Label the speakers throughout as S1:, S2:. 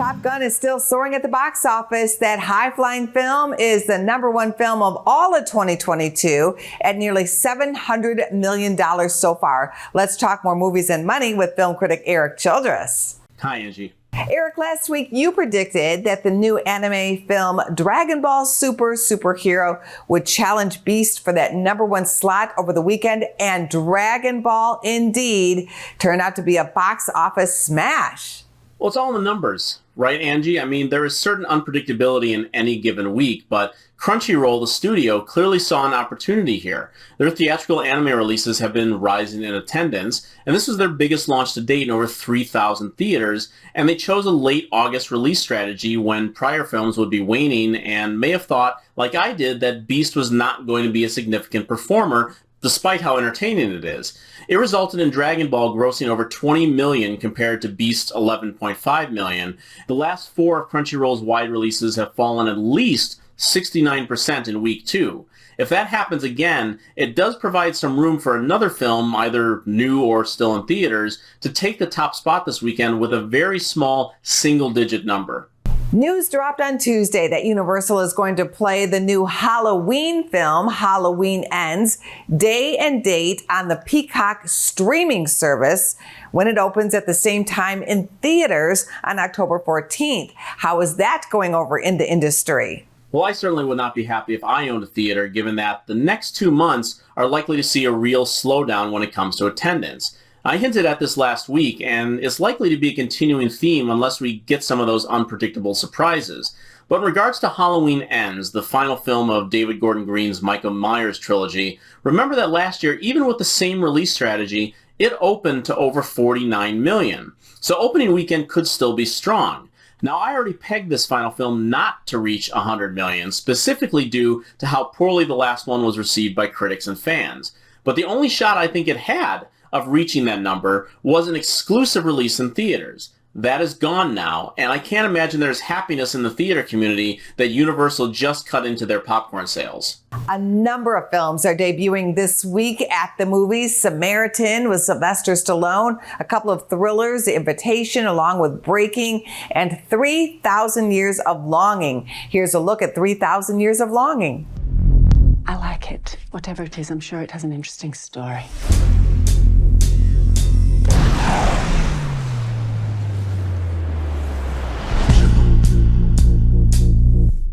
S1: Top Gun is still soaring at the box office. That high-flying film is the #1 film of all of 2022 at nearly $700 million so far. Let's talk more movies and money with film critic Erik Childress.
S2: Hi, Angie.
S1: Erik, last week you predicted that the new anime film Dragon Ball Superhero would challenge Beast for that #1 slot over the weekend, and Dragon Ball indeed turned out to be a box office smash.
S2: Well, it's all in the numbers, right, Angie? I mean, there is certain unpredictability in any given week, but Crunchyroll, the studio, clearly saw an opportunity here. Their theatrical anime releases have been rising in attendance, and this was their biggest launch to date in over 3,000 theaters, and they chose a late August release strategy when prior films would be waning, and may have thought, like I did, that Beast was not going to be a significant performer, despite how entertaining it is. It resulted in Dragon Ball grossing over $20 million compared to Beast's $11.5 million. The last 4 of Crunchyroll's wide releases have fallen at least 69% in week 2. If that happens again, it does provide some room for another film, either new or still in theaters, to take the top spot this weekend with a very small single-digit number.
S1: News dropped on Tuesday that Universal is going to play the new Halloween film, Halloween Ends, day and date on the Peacock streaming service when it opens at the same time in theaters on October 14th. How is that going over in the industry?
S2: Well, I certainly would not be happy if I owned a theater, given that the next 2 months are likely to see a real slowdown when it comes to attendance. I hinted at this last week, and it's likely to be a continuing theme unless we get some of those unpredictable surprises. But in regards to Halloween Ends, the final film of David Gordon Green's Michael Myers trilogy, remember that last year, even with the same release strategy, it opened to over $49 million. So opening weekend could still be strong. Now, I already pegged this final film not to reach $100 million, specifically due to how poorly the last one was received by critics and fans. But the only shot I think it had of reaching that number was an exclusive release in theaters. That is gone now, and I can't imagine there's happiness in the theater community that Universal just cut into their popcorn sales.
S1: A number of films are debuting this week at the movies. Samaritan with Sylvester Stallone, a couple of thrillers, The Invitation along with Breaking, and 3,000 Years of Longing. Here's a look at 3,000 Years of Longing.
S3: I like it. Whatever it is, I'm sure it has an interesting story.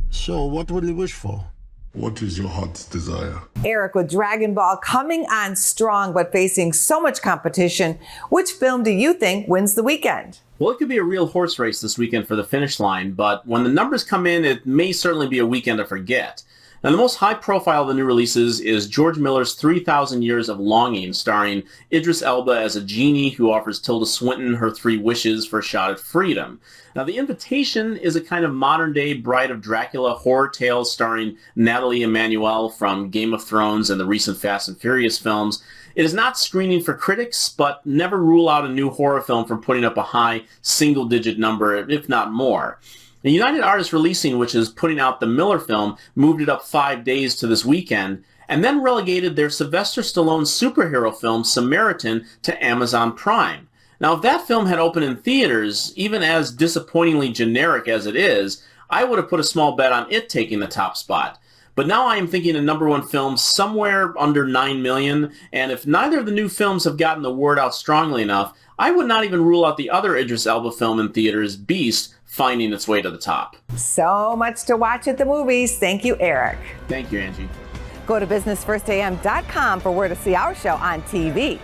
S4: So, what will you wish for? What is your heart's desire?
S1: Erik, with Dragon Ball coming on strong but facing so much competition, which film do you think wins the weekend?
S2: Well, it could be a real horse race this weekend for the finish line, but when the numbers come in, it may certainly be a weekend to forget. Now, the most high-profile of the new releases is George Miller's 3,000 Years of Longing, starring Idris Elba as a genie who offers Tilda Swinton her 3 wishes for a shot at freedom. Now, The Invitation is a kind of modern-day Bride of Dracula horror tale starring Nathalie Emmanuel from Game of Thrones and the recent Fast and Furious films. It is not screening for critics, but never rule out a new horror film from putting up a high single-digit number, if not more. The United Artists Releasing, which is putting out the Miller film, moved it up 5 days to this weekend, and then relegated their Sylvester Stallone superhero film, Samaritan, to Amazon Prime. Now, if that film had opened in theaters, even as disappointingly generic as it is, I would have put a small bet on it taking the top spot. But now I am thinking a #1 film somewhere under $9 million, and if neither of the new films have gotten the word out strongly enough, I would not even rule out the other Idris Elba film in theaters, Beast, finding its way to the top.
S1: So much to watch at the movies. Thank you, Erik.
S2: Thank you, Angie.
S1: Go to businessfirstam.com for where to see our show on TV.